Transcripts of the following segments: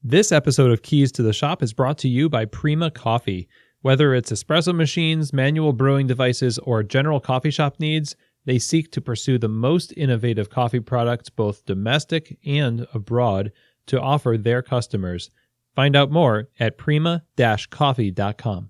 This episode of Keys to the Shop is brought to you by Prima Coffee. Whether it's espresso machines, manual brewing devices, or general coffee shop needs, they seek to pursue the most innovative coffee products, both domestic and abroad, to offer their customers. Find out more at prima-coffee.com.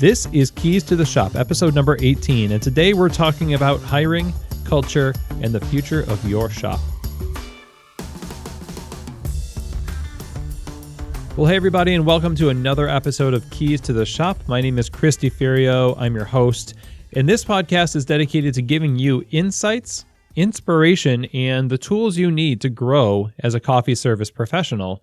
This is Keys to the Shop, episode number 18, and today we're talking about hiring, culture, and the future of your shop. Well, hey everybody, and welcome to another episode of Keys to the Shop. My name is Chris DeFerio. I'm your host, and this podcast is dedicated to giving you insights, inspiration, and the tools you need to grow as a coffee service professional.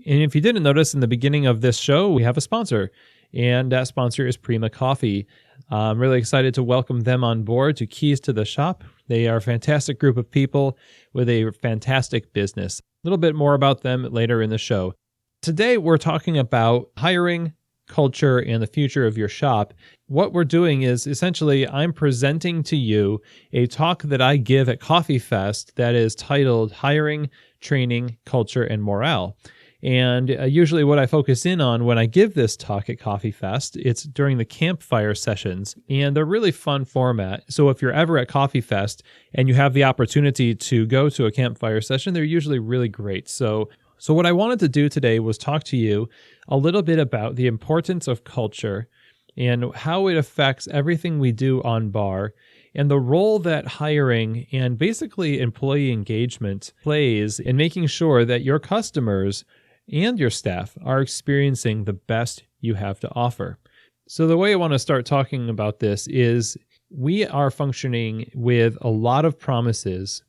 And if you didn't notice, in the beginning of this show, we have a sponsor. And that sponsor is Prima Coffee. I'm really excited to welcome them on board to Keys to the Shop. They are a fantastic group of people with a fantastic business. A little bit more about them later in the show. Today, we're talking about hiring, culture, and the future of your shop. What we're doing is essentially I'm presenting to you a talk that I give at Coffee Fest that is titled Hiring, Training, Culture, and Morale. And usually what I focus in on when I give this talk at Coffee Fest, it's during the campfire sessions, and they're really fun format. So if you're ever at Coffee Fest and you have the opportunity to go to a campfire session, they're usually really great. So what I wanted to do today was talk to you a little bit about the importance of culture and how it affects everything we do on bar, and the role that hiring and basically employee engagement plays in making sure that your customers and your staff are experiencing the best you have to offer. So the way I want to start talking about this is we are functioning with a lot of promises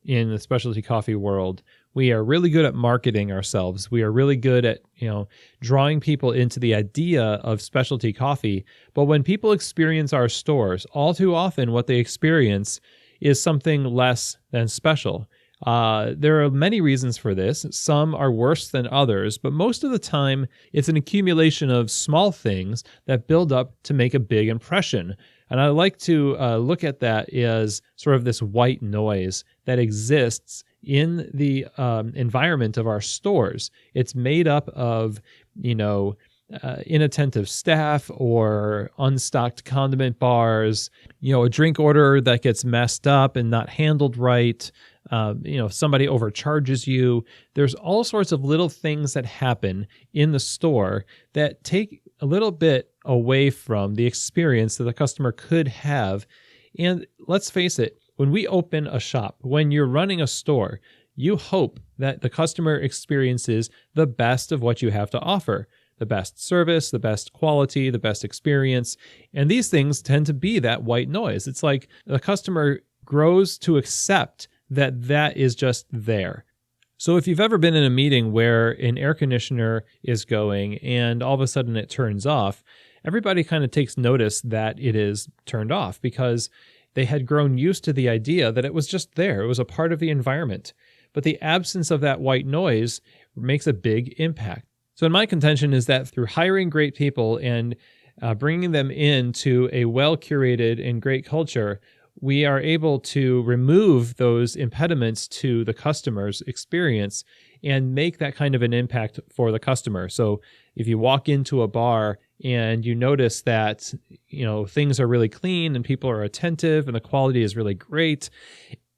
in the specialty coffee world. We are really good at marketing ourselves. We are really good at, drawing people into the idea of specialty coffee. But when people experience our stores, all too often what they experience is something less than special. There are many reasons for this. Some are worse than others, but most of the time it's an accumulation of small things that build up to make a big impression. And I like to look at that as sort of this white noise that exists in the environment of our stores. It's made up of, inattentive staff or unstocked condiment bars, a drink order that gets messed up and not handled right. Somebody overcharges you. There's all sorts of little things that happen in the store that take a little bit away from the experience that the customer could have. And let's face it, when we open a shop, when you're running a store, you hope that the customer experiences the best of what you have to offer. The best service, the best quality, the best experience. And these things tend to be that white noise. It's like the customer grows to accept that is just there. So if you've ever been in a meeting where an air conditioner is going and all of a sudden it turns off, everybody kind of takes notice that it is turned off because they had grown used to the idea that it was just there. It was a part of the environment. But the absence of that white noise makes a big impact. So my contention is that through hiring great people and bringing them into a well-curated and great culture, we are able to remove those impediments to the customer's experience and make that kind of an impact for the customer. So if you walk into a bar and you notice that, things are really clean and people are attentive and the quality is really great,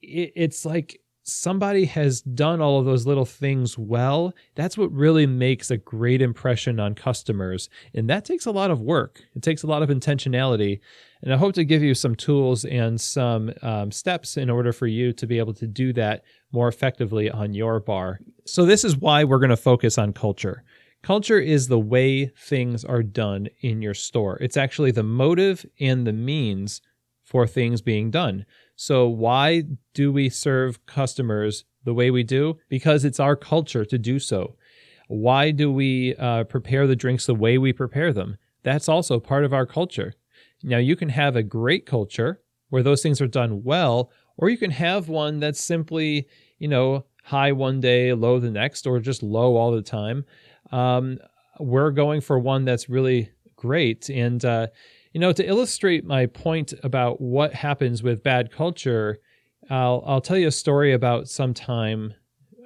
it's like somebody has done all of those little things well. That's what really makes a great impression on customers. And that takes a lot of work. It takes a lot of intentionality. And I hope to give you some tools and some steps in order for you to be able to do that more effectively on your bar. So this is why we're going to focus on culture. Culture is the way things are done in your store. It's actually the motive and the means for things being done. So why do we serve customers the way we do? Because it's our culture to do so. Why do we prepare the drinks the way we prepare them? That's also part of our culture. Now, you can have a great culture where those things are done well, or you can have one that's simply, high one day, low the next, or just low all the time. We're going for one that's really great. And, to illustrate my point about what happens with bad culture, I'll tell you a story about some time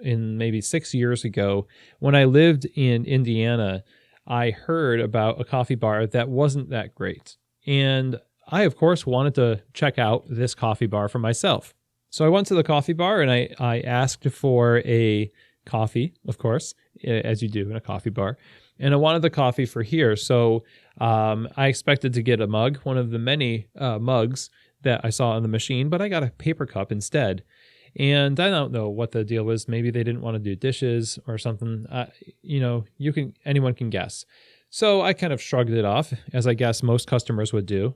in maybe 6 years ago when I lived in Indiana. I heard about a coffee bar that wasn't that great. And I, of course, wanted to check out this coffee bar for myself. So I went to the coffee bar and I asked for a coffee, of course, as you do in a coffee bar. And I wanted the coffee for here. So I expected to get a mug, one of the many mugs that I saw on the machine, but I got a paper cup instead. And I don't know what the deal was. Maybe they didn't want to do dishes or something. Anyone can guess. So I kind of shrugged it off, as I guess most customers would do.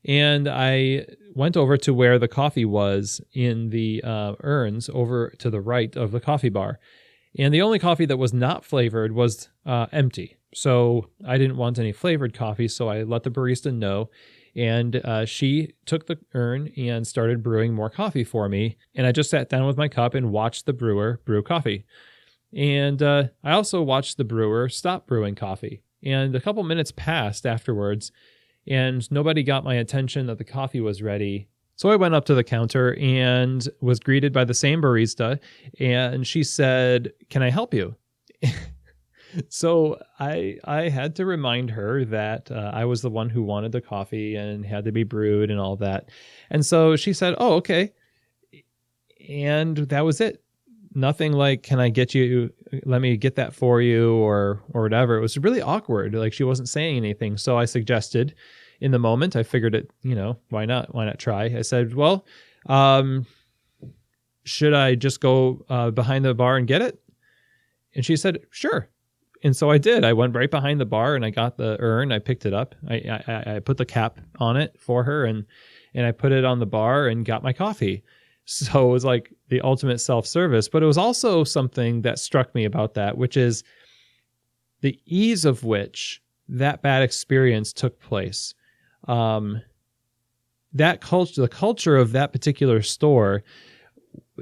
And I went over to where the coffee was in the urns over to the right of the coffee bar. And the only coffee that was not flavored was empty. So I didn't want any flavored coffee, so I let the barista know. And she took the urn and started brewing more coffee for me. And I just sat down with my cup and watched the brewer brew coffee. And I also watched the brewer stop brewing coffee. And a couple minutes passed afterwards, and nobody got my attention that the coffee was ready. So I went up to the counter and was greeted by the same barista, and she said, "Can I help you?" So I had to remind her that I was the one who wanted the coffee and had to be brewed and all that. And so she said, "Oh, okay." And that was it. Nothing like, "Can I get you, let me get that for you," or whatever. It was really awkward. Like, she wasn't saying anything. So I suggested in the moment, I figured it, why not? Why not try? I said, "Well, should I just go behind the bar and get it?" And she said, "Sure." And so I did. I went right behind the bar and I got the urn. I picked it up. I put the cap on it for her and I put it on the bar and got my coffee. So it was like the ultimate self-service. But it was also something that struck me about that, which is the ease of which that bad experience took place. The culture of that particular store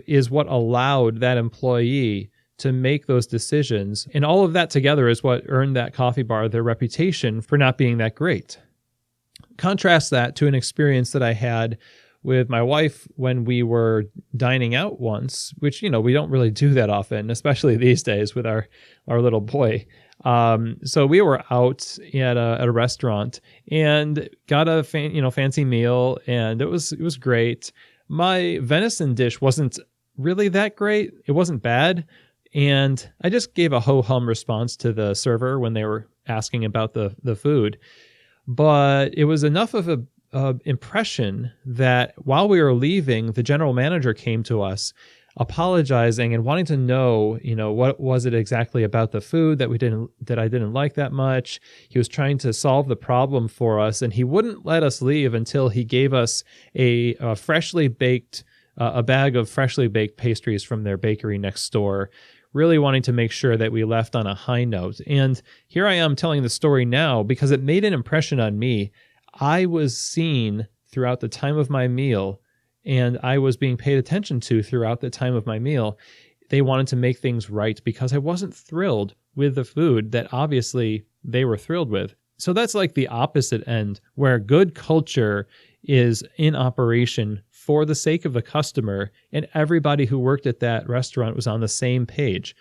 is what allowed that employee to make those decisions. And all of that together is what earned that coffee bar their reputation for not being that great. Contrast that to an experience that I had with my wife when we were dining out once, which, we don't really do that often, especially these days with our little boy. So we were out at a restaurant and got a fancy meal, and it was great. My venison dish wasn't really that great. It wasn't bad. And I just gave a ho-hum response to the server when they were asking about the food. But it was enough of a impression that while we were leaving, the general manager came to us apologizing and wanting to know, what was it exactly about the food that I didn't like that much. He was trying to solve the problem for us, and he wouldn't let us leave until he gave us a bag of freshly baked pastries from their bakery next door, really wanting to make sure that we left on a high note. And here I am telling the story now because it made an impression on me. I was seen throughout the time of my meal, and I was being paid attention to throughout the time of my meal. They wanted to make things right because I wasn't thrilled with the food that obviously they were thrilled with. So that's like the opposite end, where good culture is in operation for the sake of the customer, and everybody who worked at that restaurant was on the same page.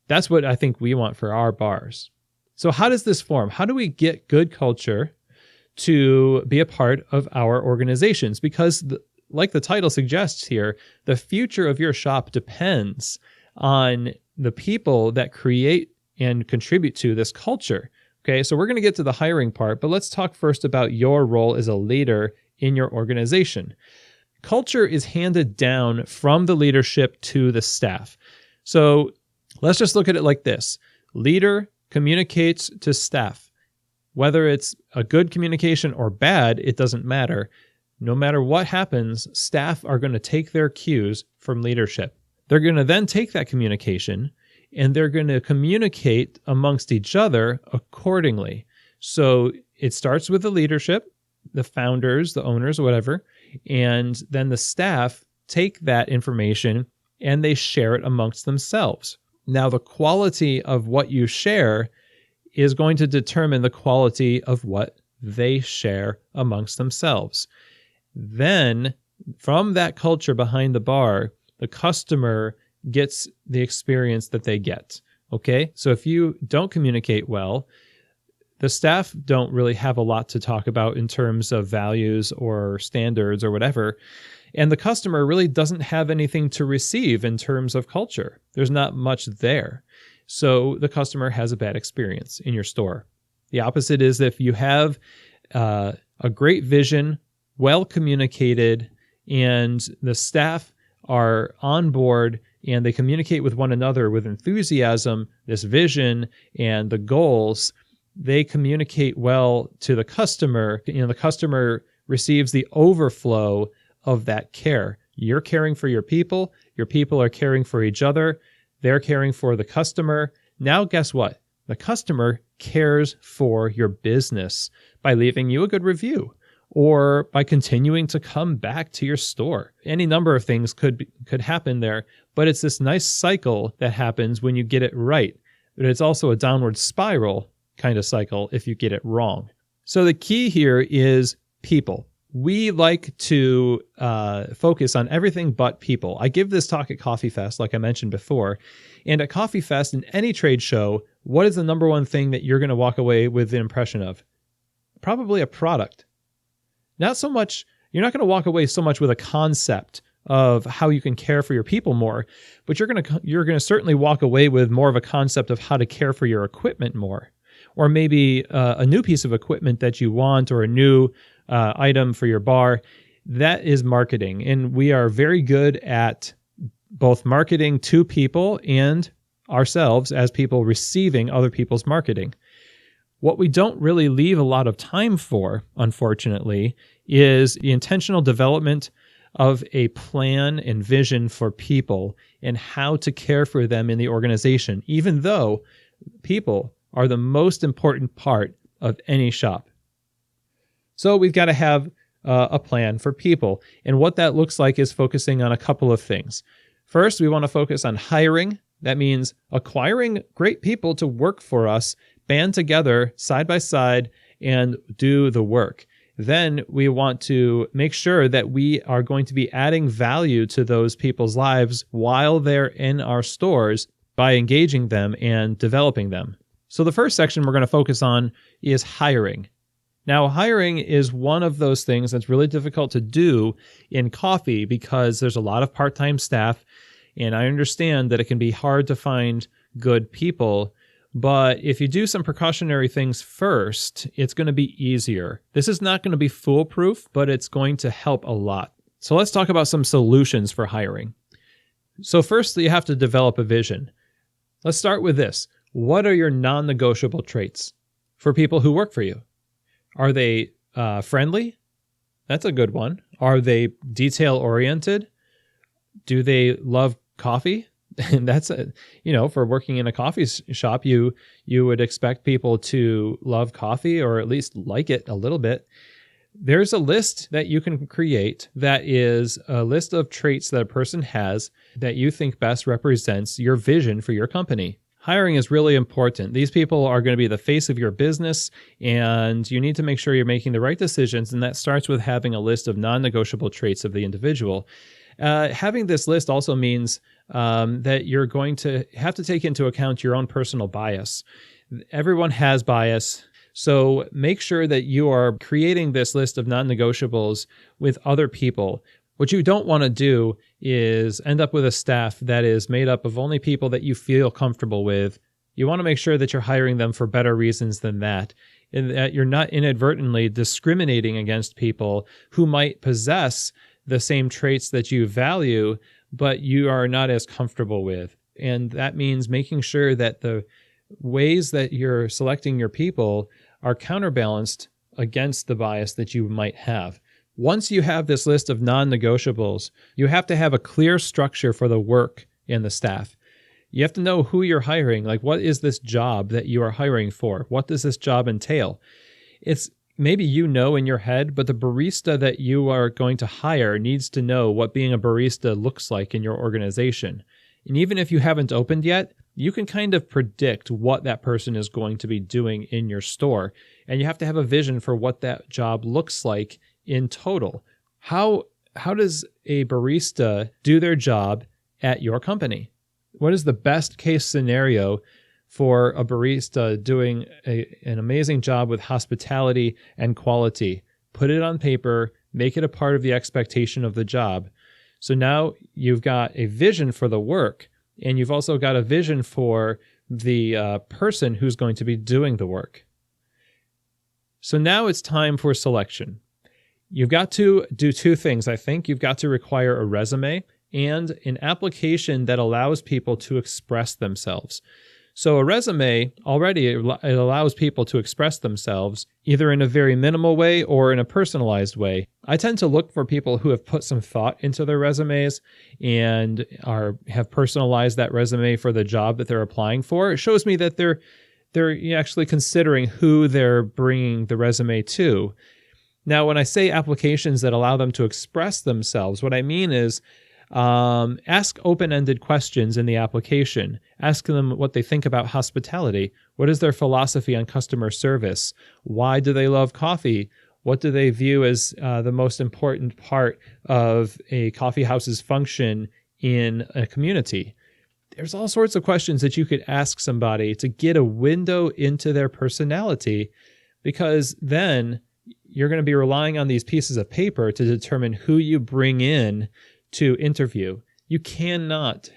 That's what I think we want for our bars. So how does this form? How do we get good culture to be a part of our organizations? Because like the title suggests here, the future of your shop depends on the people that create and contribute to this culture. Okay, so we're going to get to the hiring part, but let's talk first about your role as a leader in your organization. Culture is handed down from the leadership to the staff. So let's just look at it like this. Leader communicates to staff. Whether it's a good communication or bad, it doesn't matter. No matter what happens, staff are going to take their cues from leadership. They're going to then take that communication and they're going to communicate amongst each other accordingly. So it starts with the leadership, the founders, the owners, whatever, and then the staff take that information and they share it amongst themselves. Now, the quality of what you share is going to determine the quality of what they share amongst themselves. Then, from that culture behind the bar, the customer gets the experience that they get. Okay? So if you don't communicate well, the staff don't really have a lot to talk about in terms of values or standards or whatever. And the customer really doesn't have anything to receive in terms of culture. There's not much there. So the customer has a bad experience in your store. The opposite is if you have a great vision, well communicated, and the staff are on board and they communicate with one another with enthusiasm, this vision and the goals, they communicate well to the customer. The customer receives the overflow of that care. You're caring for your people are caring for each other, they're caring for the customer. Now, guess what? The customer cares for your business by leaving you a good review or by continuing to come back to your store. Any number of things could happen there, but it's this nice cycle that happens when you get it right. But it's also a downward spiral kind of cycle if you get it wrong. So the key here is people. We like to focus on everything but people. I give this talk at Coffee Fest, like I mentioned before. And at Coffee Fest and any trade show, what is the number one thing that you're going to walk away with an impression of? Probably a product. Not so much, you're not going to walk away so much with a concept of how you can care for your people more, but you're going to certainly walk away with more of a concept of how to care for your equipment more. Or maybe a new piece of equipment that you want or a new item for your bar. That is marketing. And we are very good at both marketing to people and ourselves as people receiving other people's marketing. What we don't really leave a lot of time for, unfortunately, is the intentional development of a plan and vision for people and how to care for them in the organization, even though people are the most important part of any shop. So we've got to have a plan for people. And what that looks like is focusing on a couple of things. First, we want to focus on hiring. That means acquiring great people to work for us, band together side by side, and do the work. Then we want to make sure that we are going to be adding value to those people's lives while they're in our stores by engaging them and developing them. So the first section we're going to focus on is hiring. Now, hiring is one of those things that's really difficult to do in coffee because there's a lot of part-time staff, and I understand that it can be hard to find good people, but if you do some precautionary things first, it's going to be easier. This is not going to be foolproof, but it's going to help a lot. So let's talk about some solutions for hiring. So first, you have to develop a vision. Let's start with this. What are your non-negotiable traits for people who work for you? Are they friendly? That's a good one. Are they detail-oriented? Do they love coffee? And that's for working in a coffee shop, you would expect people to love coffee or at least like it a little bit. There's a list that you can create that is a list of traits that a person has that you think best represents your vision for your company. Hiring is really important. These people are going to be the face of your business, and you need to make sure you're making the right decisions, and that starts with having a list of non-negotiable traits of the individual. Having this list also means that you're going to have to take into account your own personal bias. Everyone has bias, so make sure that you are creating this list of non-negotiables with other people. What you don't want to do is end up with a staff that is made up of only people that you feel comfortable with. You want to make sure that you're hiring them for better reasons than that, and that you're not inadvertently discriminating against people who might possess the same traits that you value, but you are not as comfortable with. And that means making sure that the ways that you're selecting your people are counterbalanced against the bias that you might have. Once you have this list of non-negotiables, you have to have a clear structure for the work and the staff. You have to know who you're hiring. Like, what is this job that you are hiring for? What does this job entail? It's maybe you know in your head, but the barista that you are going to hire needs to know what being a barista looks like in your organization. And even if you haven't opened yet, you can kind of predict what that person is going to be doing in your store. And you have to have a vision for what that job looks like in total. How does a barista do their job at your company? What is the best case scenario for a barista doing an amazing job with hospitality and quality? Put it on paper, make it a part of the expectation of the job. So now you've got a vision for the work, and you've also got a vision for the person who's going to be doing the work. So now it's time for selection. You've got to do two things, I think. You've got to require a resume and an application that allows people to express themselves. So a resume, already it allows people to express themselves either in a very minimal way or in a personalized way. I tend to look for people who have put some thought into their resumes and have personalized that resume for the job that they're applying for. It shows me that they're actually considering who they're bringing the resume to. Now, when I say applications that allow them to express themselves, what I mean is ask open-ended questions in the application. Ask them what they think about hospitality. What is their philosophy on customer service? Why do they love coffee? What do they view as the most important part of a coffee house's function in a community? There's all sorts of questions that you could ask somebody to get a window into their personality, because then you're going to be relying on these pieces of paper to determine who you bring in to interview. You cannot,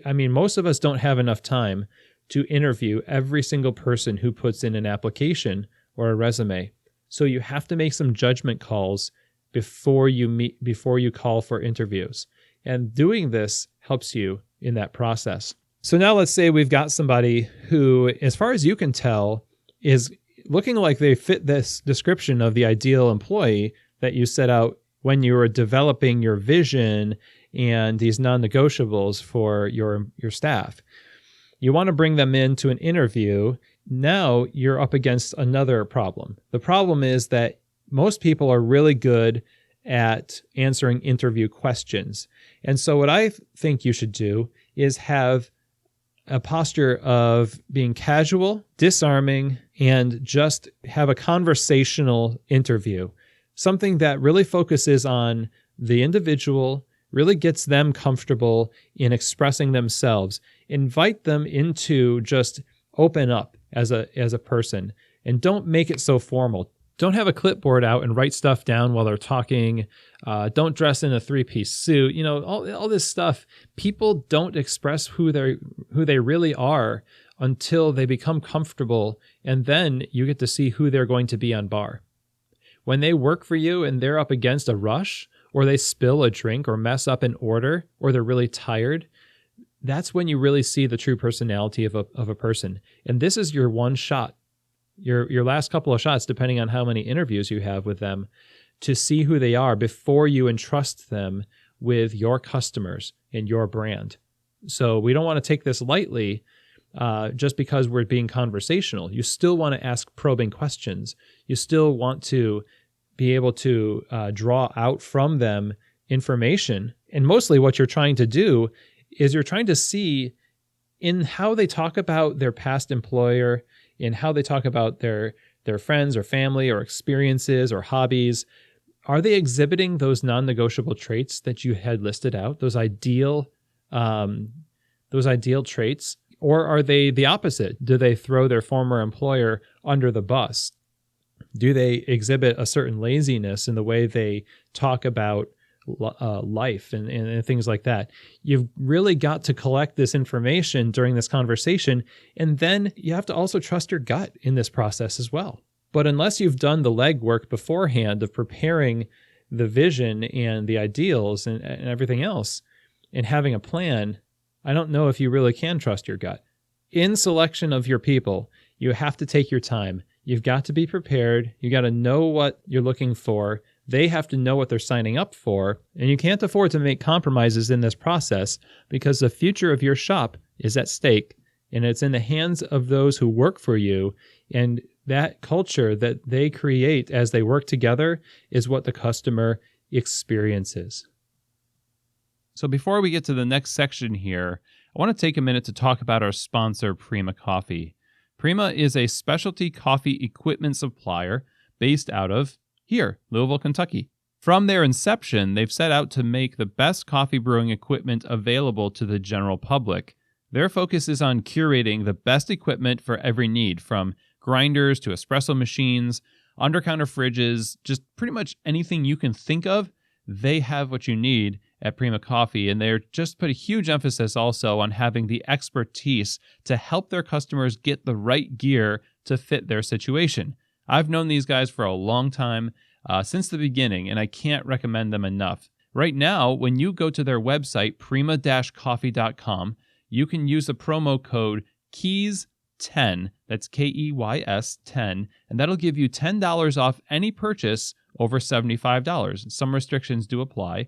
most of us don't have enough time to interview every single person who puts in an application or a resume. So you have to make some judgment calls before you call for interviews. And doing this helps you in that process. So now let's say we've got somebody who, as far as you can tell, is looking like they fit this description of the ideal employee that you set out when you were developing your vision and these non-negotiables for your staff. You want to bring them into an interview. Now you're up against another problem. The problem is that most people are really good at answering interview questions. And so what I think you should do is have a posture of being casual, disarming, and just have a conversational interview. Something that really focuses on the individual, really gets them comfortable in expressing themselves. Invite them into just open up as a person, and don't make it so formal. Don't have a clipboard out and write stuff down while they're talking. Don't dress in a three-piece suit. All this stuff. People don't express who they really are until they become comfortable, and then you get to see who they're going to be on bar. When they work for you and they're up against a rush, or they spill a drink or mess up an order, or they're really tired, that's when you really see the true personality of a person. And this is your one shot, your last couple of shots, depending on how many interviews you have with them, to see who they are before you entrust them with your customers and your brand. So we don't want to take this lightly just because we're being conversational. You still want to ask probing questions. You still want to be able to draw out from them information. And mostly what you're trying to do is you're trying to see in how they talk about their past employer, in how they talk about their friends or family or experiences or hobbies. Are they exhibiting those non-negotiable traits that you had listed out, those ideal traits? Or are they the opposite? Do they throw their former employer under the bus? Do they exhibit a certain laziness in the way they talk about life and things like that? You've really got to collect this information during this conversation, and then you have to also trust your gut in this process as well. But unless you've done the legwork beforehand of preparing the vision and the ideals and everything else and having a plan, I don't know if you really can trust your gut. In selection of your people, you have to take your time. You've got to be prepared. You got to know what you're looking for. They have to know what they're signing up for. And you can't afford to make compromises in this process, because the future of your shop is at stake, and it's in the hands of those who work for you. And that culture that they create as they work together is what the customer experiences. So before we get to the next section here, I want to take a minute to talk about our sponsor, Prima Coffee. Prima is a specialty coffee equipment supplier based out of here, Louisville, Kentucky. From their inception, they've set out to make the best coffee brewing equipment available to the general public. Their focus is on curating the best equipment for every need, from grinders to espresso machines, under-counter fridges, just pretty much anything you can think of. They have what you need at Prima Coffee, and they're just put a huge emphasis also on having the expertise to help their customers get the right gear to fit their situation. I've known these guys for a long time, since the beginning, and I can't recommend them enough. Right now, when you go to their website, prima-coffee.com, you can use the promo code KEYS10, that's KEYS 10, and that'll give you $10 off any purchase over $75. Some restrictions do apply.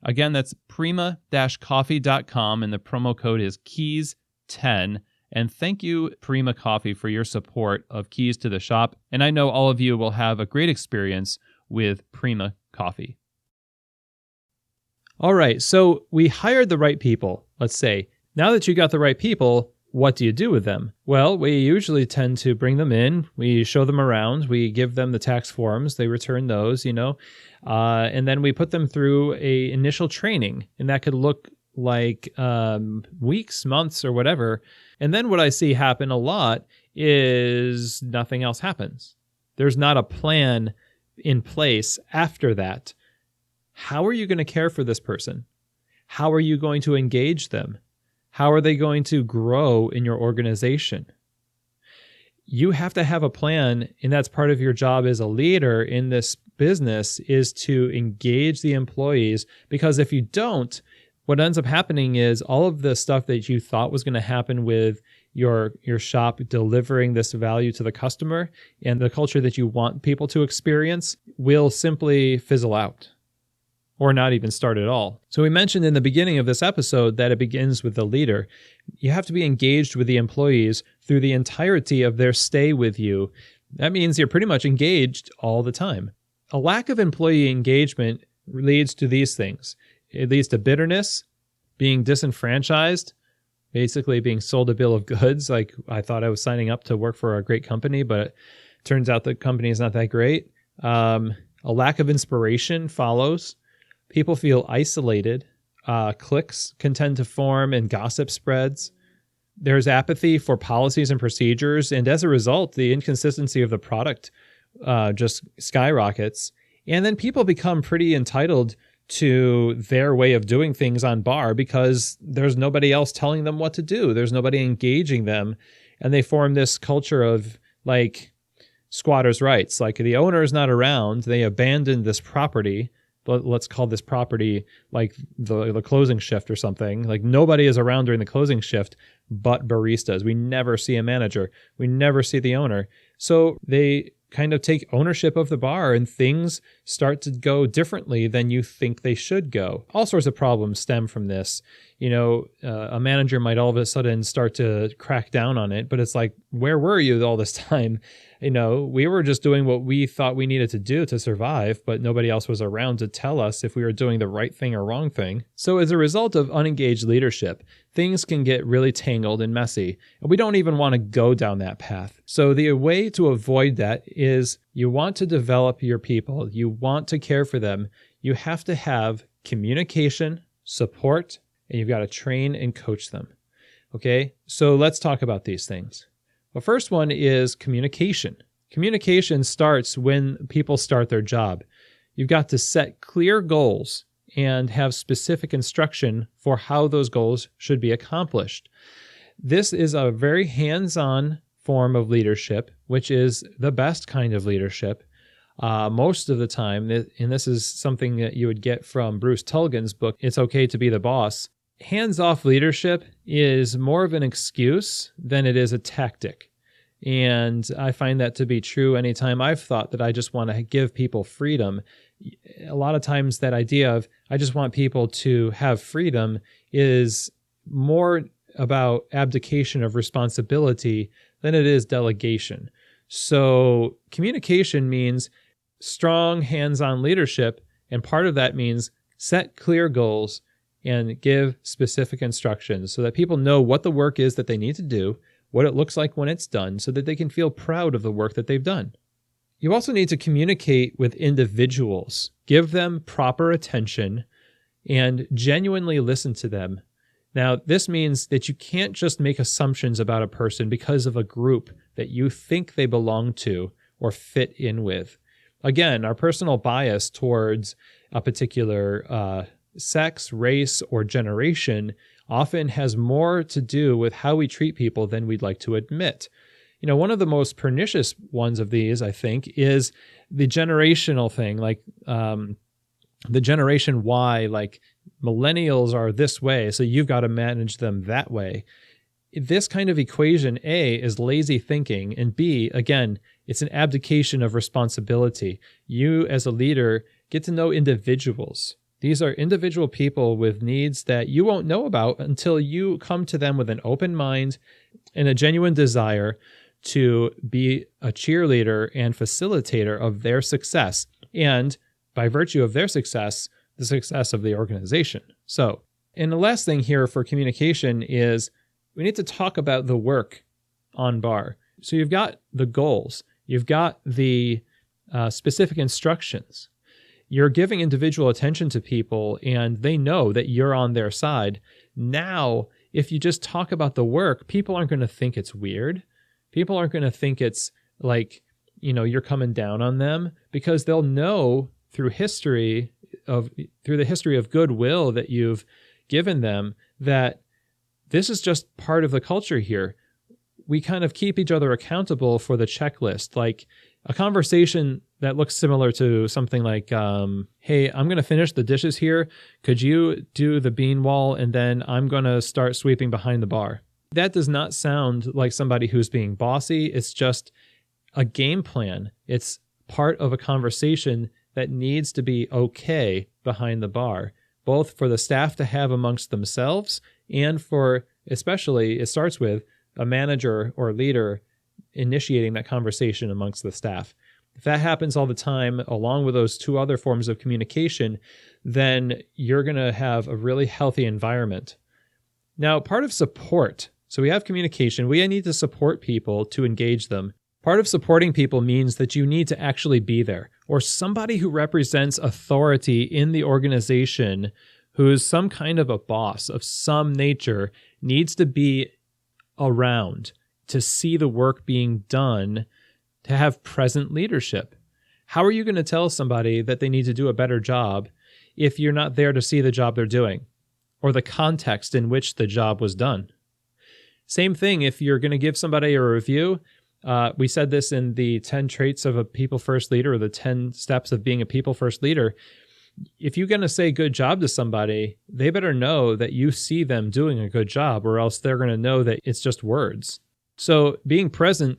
Again, that's prima-coffee.com, and the promo code is KEYS10. And thank you, Prima Coffee, for your support of Keys to the Shop. And I know all of you will have a great experience with Prima Coffee. All right, so we hired the right people, let's say. Now that you got the right people, what do you do with them? Well, we usually tend to bring them in. We show them around. We give them the tax forms. They return those, and then we put them through a initial training, and that could look like weeks, months, or whatever. And then what I see happen a lot is nothing else happens. There's not a plan in place after that. How are you going to care for this person? How are you going to engage them? How are they going to grow in your organization? You have to have a plan, and that's part of your job as a leader in this business, is to engage the employees, because if you don't, what ends up happening is all of the stuff that you thought was going to happen with your shop delivering this value to the customer and the culture that you want people to experience will simply fizzle out or not even start at all. So we mentioned in the beginning of this episode that it begins with the leader. You have to be engaged with the employees through the entirety of their stay with you. That means you're pretty much engaged all the time. A lack of employee engagement leads to these things. It leads to bitterness, being disenfranchised, basically being sold a bill of goods. Like, I thought I was signing up to work for a great company, but it turns out the company is not that great. A lack of inspiration follows. People feel isolated. Cliques can tend to form and gossip spreads. There's apathy for policies and procedures. And as a result, the inconsistency of the product just skyrockets. And then people become pretty entitled to their way of doing things on bar because there's nobody else telling them what to do. There's nobody engaging them. And they form this culture of like squatters' rights. Like, the owner is not around. They abandoned this property. But let's call this property like the closing shift or something. Like, nobody is around during the closing shift but baristas. We never see a manager. We never see the owner. So they kind of take ownership of the bar, and things start to go differently than you think they should go. All sorts of problems stem from this. A manager might all of a sudden start to crack down on it, but it's like, where were you all this time? We were just doing what we thought we needed to do to survive, but nobody else was around to tell us if we were doing the right thing or wrong thing. So as a result of unengaged leadership, things can get really tangled and messy, and we don't even want to go down that path. So the way to avoid that is you want to develop your people. You want to care for them. You have to have communication, support, and you've got to train and coach them. Okay, so let's talk about these things. The first one is communication. Communication starts when people start their job. You've got to set clear goals and have specific instruction for how those goals should be accomplished. This is a very hands-on form of leadership, which is the best kind of leadership. Most of the time, and this is something that you would get from Bruce Tulgan's book, It's Okay to Be the Boss. Hands-off leadership is more of an excuse than it is a tactic. And I find that to be true anytime I've thought that I just want to give people freedom. A lot of times that idea of I just want people to have freedom is more about abdication of responsibility than it is delegation. So communication means strong hands-on leadership, and part of that means set clear goals and give specific instructions so that people know what the work is that they need to do, what it looks like when it's done, so that they can feel proud of the work that they've done. You also need to communicate with individuals, give them proper attention, and genuinely listen to them. Now, this means that you can't just make assumptions about a person because of a group that you think they belong to or fit in with. Again, our personal bias towards a particular sex, race, or generation often has more to do with how we treat people than we'd like to admit. One of the most pernicious ones of these, I think, is the generational thing, like the Generation Y, like millennials are this way, so you've got to manage them that way. This kind of equation, A, is lazy thinking, and B, again, it's an abdication of responsibility. You, as a leader, get to know individuals. These are individual people with needs that you won't know about until you come to them with an open mind and a genuine desire to be a cheerleader and facilitator of their success, and by virtue of their success, the success of the organization. So, and the last thing here for communication is we need to talk about the work on bar. So you've got the goals, you've got the specific instructions. You're giving individual attention to people and they know that you're on their side. Now, if you just talk about the work, people aren't going to think it's weird. People aren't going to think it's like, you're coming down on them, because they'll know through the history of goodwill that you've given them that this is just part of the culture here. We kind of keep each other accountable for the checklist. Like a conversation that looks similar to something like, hey, I'm going to finish the dishes here. Could you do the bean wall? And then I'm going to start sweeping behind the bar. That does not sound like somebody who's being bossy. It's just a game plan. It's part of a conversation that needs to be okay behind the bar, both for the staff to have amongst themselves and for, especially, it starts with a manager or leader initiating that conversation amongst the staff. If that happens all the time, along with those two other forms of communication, then you're going to have a really healthy environment. Now, part of support, so we have communication, we need to support people to engage them. Part of supporting people means that you need to actually be there, or somebody who represents authority in the organization, who's some kind of a boss of some nature, needs to be around to see the work being done, to have present leadership. How are you going to tell somebody that they need to do a better job if you're not there to see the job they're doing or the context in which the job was done? Same thing if you're going to give somebody a review. We said this in the 10 traits of a people first leader, or the 10 steps of being a people first leader. If you're going to say good job to somebody, they better know that you see them doing a good job, or else they're going to know that it's just words. So being present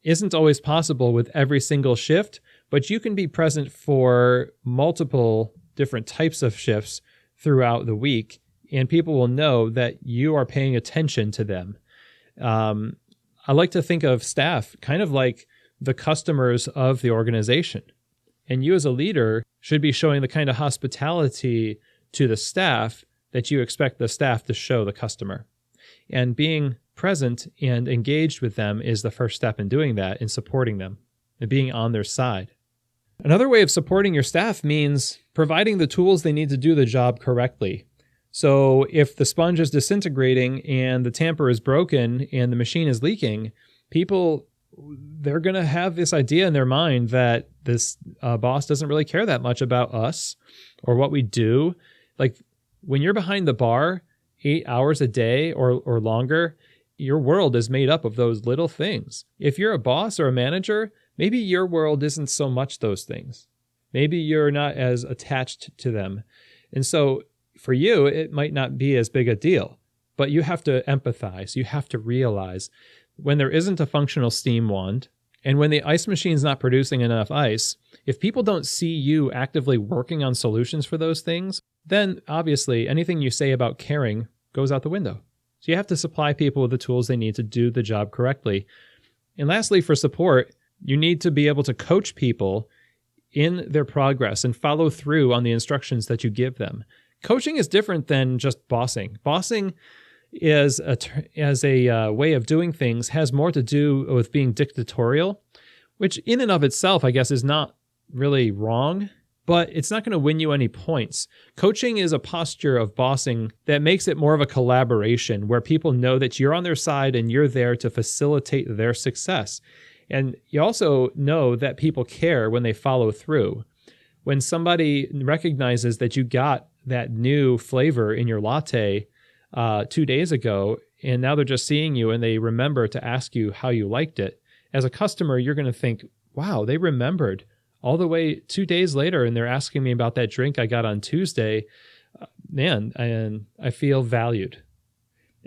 isn't always possible with every single shift, but you can be present for multiple different types of shifts throughout the week, and people will know that you are paying attention to them. I like to think of staff kind of like the customers of the organization. And you as a leader should be showing the kind of hospitality to the staff that you expect the staff to show the customer. And being present and engaged with them is the first step in doing that, in supporting them and being on their side. Another way of supporting your staff means providing the tools they need to do the job correctly. So if the sponge is disintegrating and the tamper is broken and the machine is leaking, people, they're going to have this idea in their mind that this boss doesn't really care that much about us or what we do. Like when you're behind the bar 8 hours a day or longer, your world is made up of those little things. If you're a boss or a manager, maybe your world isn't so much those things. Maybe you're not as attached to them. And so for you, it might not be as big a deal, but you have to empathize. You have to realize when there isn't a functional steam wand and when the ice machine's not producing enough ice, if people don't see you actively working on solutions for those things, then obviously anything you say about caring goes out the window. So you have to supply people with the tools they need to do the job correctly. And lastly, for support, you need to be able to coach people in their progress and follow through on the instructions that you give them. Coaching is different than just bossing. Bossing is as a way of doing things has more to do with being dictatorial, which in and of itself, I guess, is not really wrong, but it's not going to win you any points. Coaching is a posture of bossing that makes it more of a collaboration where people know that you're on their side and you're there to facilitate their success. And you also know that people care when they follow through. When somebody recognizes that you got that new flavor in your latte 2 days ago, and now they're just seeing you and they remember to ask you how you liked it. As a customer, you're going to think, wow, they remembered all the way 2 days later and they're asking me about that drink I got on Tuesday. Man, and I feel valued.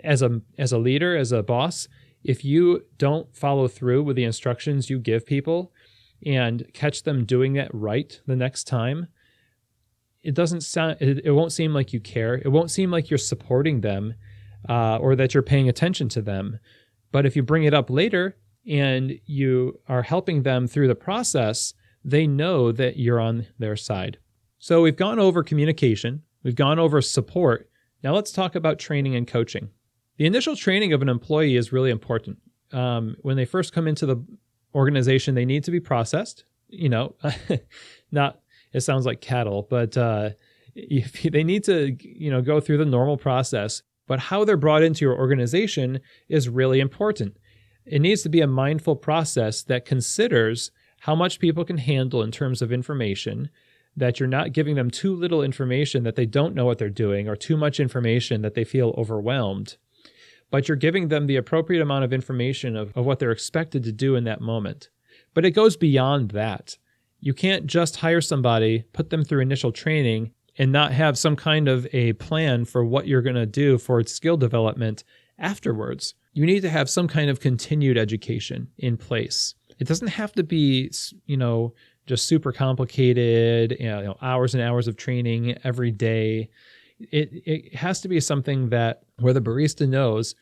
As a leader, as a boss, if you don't follow through with the instructions you give people and catch them doing that right the next time, it won't seem like you care. It won't seem like you're supporting them or that you're paying attention to them. But if you bring it up later and you are helping them through the process, they know that you're on their side. So we've gone over communication. We've gone over support. Now let's talk about training and coaching. The initial training of an employee is really important. When they first come into the organization, they need to be processed. Not, it sounds like cattle, but they need to, go through the normal process. But how they're brought into your organization is really important. It needs to be a mindful process that considers how much people can handle in terms of information, that you're not giving them too little information that they don't know what they're doing, or too much information that they feel overwhelmed. But you're giving them the appropriate amount of information of what they're expected to do in that moment. But it goes beyond that. You can't just hire somebody, put them through initial training, and not have some kind of a plan for what you're going to do for skill development afterwards. You need to have some kind of continued education in place. It doesn't have to be, just super complicated, hours and hours of training every day. It has to be something that where the barista knows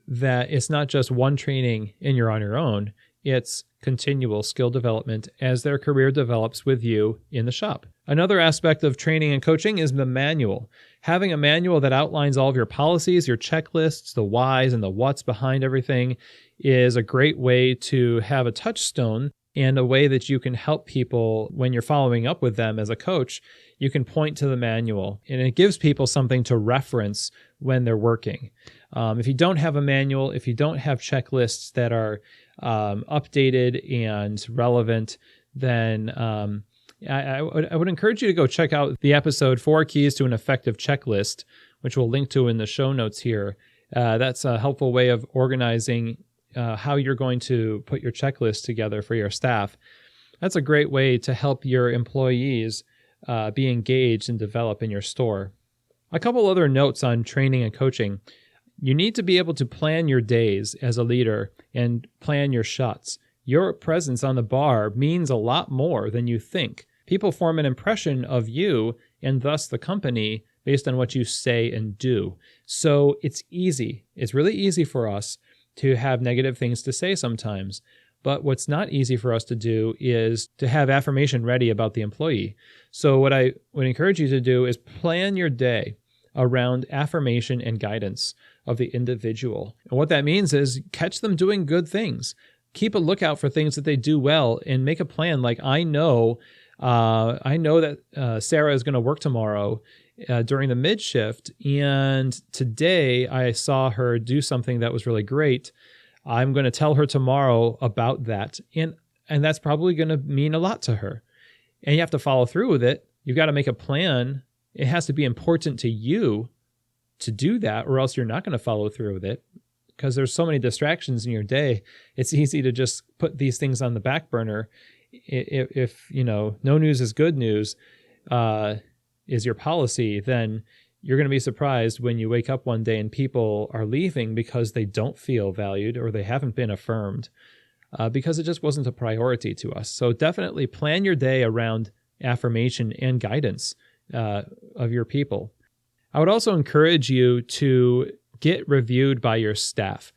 that it's not just one training and you're on your own. It's continual skill development as their career develops with you in the shop. Another aspect of training and coaching is the manual. Having a manual that outlines all of your policies, your checklists, the whys and the whats behind everything is a great way to have a touchstone and a way that you can help people when you're following up with them as a coach. You can point to the manual and it gives people something to reference when they're working. If you don't have a manual, if you don't have checklists that are updated and relevant, then I would encourage you to go check out the episode 4 Keys to an Effective Checklist, which we'll link to in the show notes here. That's a helpful way of organizing how you're going to put your checklist together for your staff. That's a great way to help your employees be engaged and develop in your store. A couple other notes on training and coaching. You need to be able to plan your days as a leader and plan your shots. Your presence on the bar means a lot more than you think. People form an impression of you and thus the company based on what you say and do. So it's easy. It's really easy for us to have negative things to say sometimes. But what's not easy for us to do is to have affirmation ready about the employee. So what I would encourage you to do is plan your day around affirmation and guidance of the individual. And what that means is catch them doing good things. Keep a lookout for things that they do well and make a plan. Like, I know that Sarah is going to work tomorrow during the mid shift. And today I saw her do something that was really great. I'm going to tell her tomorrow about that. And that's probably going to mean a lot to her. And you have to follow through with it. You've got to make a plan. It has to be important to you to do that, or else you're not going to follow through with it. Because there's so many distractions in your day, it's easy to just put these things on the back burner. If no news is good news is your policy, then you're going to be surprised when you wake up one day and people are leaving because they don't feel valued or they haven't been affirmed because it just wasn't a priority to us. So definitely plan your day around affirmation and guidance of your people. I would also encourage you to get reviewed by your staff.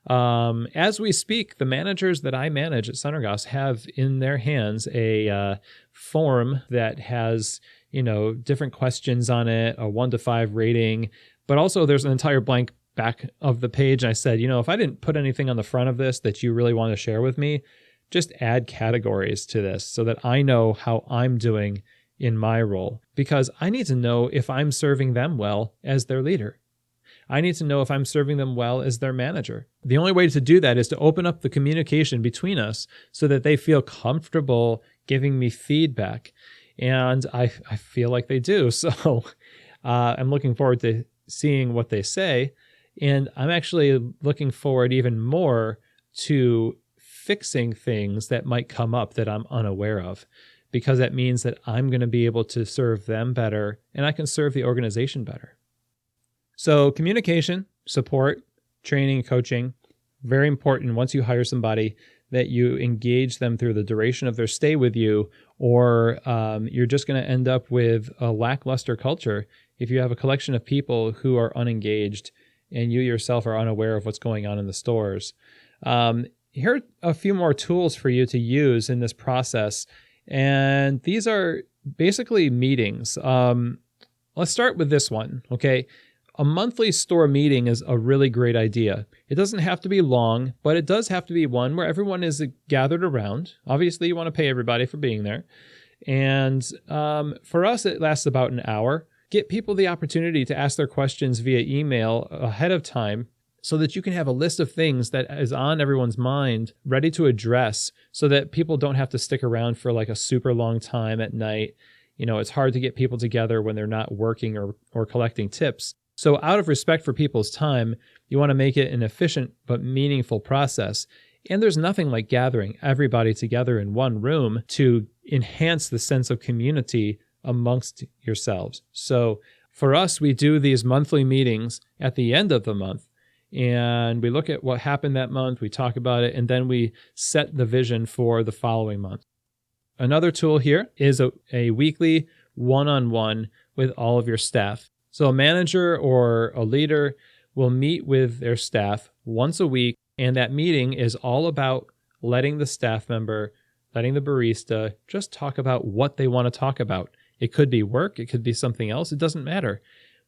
As we speak, the managers that I manage at Sunnergoss have in their hands a form that has, different questions on it, a 1 to 5 rating, but also there's an entire blank back of the page. And I said, if I didn't put anything on the front of this that you really want to share with me, just add categories to this so that I know how I'm doing in my role, because I need to know if I'm serving them well as their leader. I need to know if I'm serving them well as their manager. The only way to do that is to open up the communication between us so that they feel comfortable giving me feedback. And I feel like they do. So I'm looking forward to seeing what they say. And I'm actually looking forward even more to fixing things that might come up that I'm unaware of, because that means that I'm going to be able to serve them better and I can serve the organization better. So communication, support, training, coaching, very important once you hire somebody that you engage them through the duration of their stay with you, or you're just going to end up with a lackluster culture if you have a collection of people who are unengaged and you yourself are unaware of what's going on in the stores. Here are a few more tools for you to use in this process, and these are basically meetings. Let's start with this one, okay? A monthly store meeting is a really great idea. It doesn't have to be long, but it does have to be one where everyone is gathered around. Obviously, you want to pay everybody for being there. And for us, it lasts about an hour. Get people the opportunity to ask their questions via email ahead of time so that you can have a list of things that is on everyone's mind ready to address so that people don't have to stick around for like a super long time at night. It's hard to get people together when they're not working or collecting tips. So out of respect for people's time, you want to make it an efficient but meaningful process. And there's nothing like gathering everybody together in one room to enhance the sense of community amongst yourselves. So for us, we do these monthly meetings at the end of the month, and we look at what happened that month, we talk about it, and then we set the vision for the following month. Another tool here is a weekly one-on-one with all of your staff. So a manager or a leader will meet with their staff once a week, and that meeting is all about letting the staff member, letting the barista just talk about what they want to talk about. It could be work, it could be something else, it doesn't matter.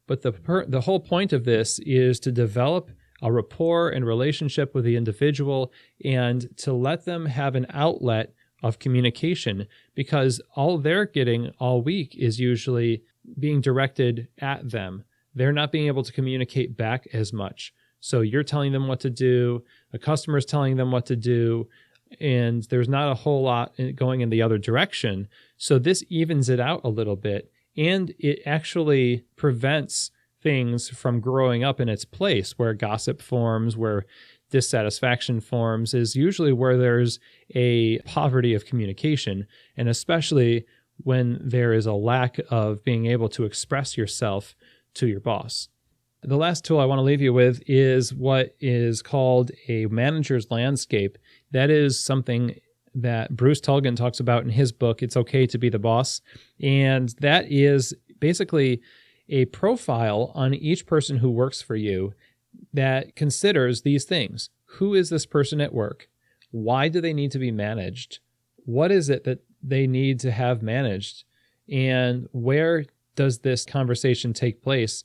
But the whole point of this is to develop a rapport and relationship with the individual and to let them have an outlet of communication, because all they're getting all week is usually being directed at them. They're not being able to communicate back as much. So you're telling them what to do, a customer's telling them what to do, and there's not a whole lot going in the other direction. So this evens it out a little bit, and it actually prevents things from growing up in its place, where gossip forms, where dissatisfaction forms, is usually where there's a poverty of communication, and especially when there is a lack of being able to express yourself to your boss. The last tool I want to leave you with is what is called a manager's landscape. That is something that Bruce Tulgan talks about in his book, It's Okay to Be the Boss. And that is basically a profile on each person who works for you that considers these things. Who is this person at work? Why do they need to be managed? What is it that they need to have managed? And where does this conversation take place?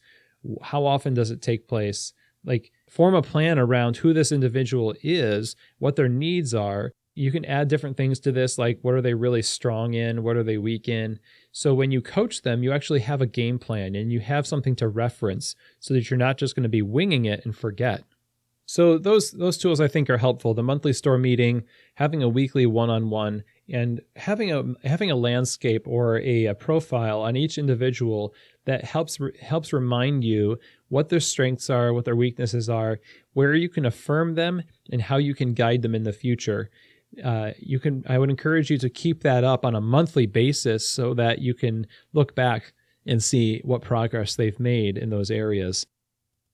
How often does it take place? Like, form a plan around who this individual is, what their needs are. You can add different things to this, like what are they really strong in? What are they weak in? So when you coach them, you actually have a game plan and you have something to reference so that you're not just going to be winging it and forget. So those tools I think are helpful. The monthly store meeting, having a weekly one-on-one, and having a landscape or a profile on each individual that helps remind you what their strengths are, what their weaknesses are, where you can affirm them, and how you can guide them in the future. I would encourage you to keep that up on a monthly basis so that you can look back and see what progress they've made in those areas.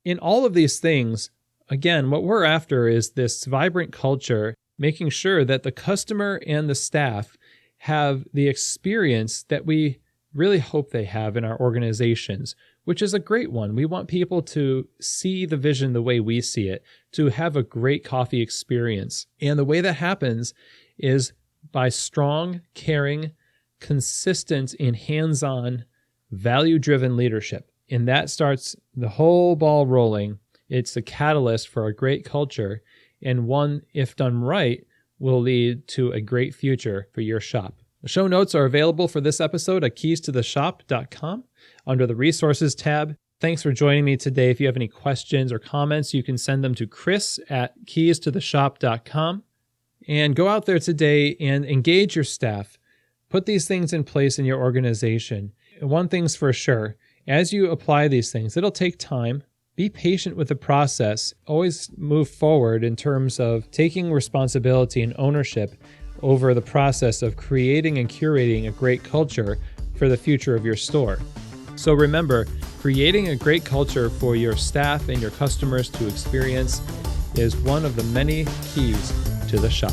In all of these things, again, what we're after is this vibrant culture, making sure that the customer and the staff have the experience that we really hope they have in our organizations, which is a great one. We want people to see the vision the way we see it, to have a great coffee experience. And the way that happens is by strong, caring, consistent, and hands-on, value-driven leadership. And that starts the whole ball rolling. It's a catalyst for a great culture, and one, if done right, will lead to a great future for your shop. The show notes are available for this episode at keystotheshop.com under the Resources tab. Thanks for joining me today. If you have any questions or comments, you can send them to chris@keystotheshop.com. And go out there today and engage your staff. Put these things in place in your organization. One thing's for sure, as you apply these things, it'll take time. Be patient with the process. Always move forward in terms of taking responsibility and ownership over the process of creating and curating a great culture for the future of your store. So remember, creating a great culture for your staff and your customers to experience is one of the many keys to the shop.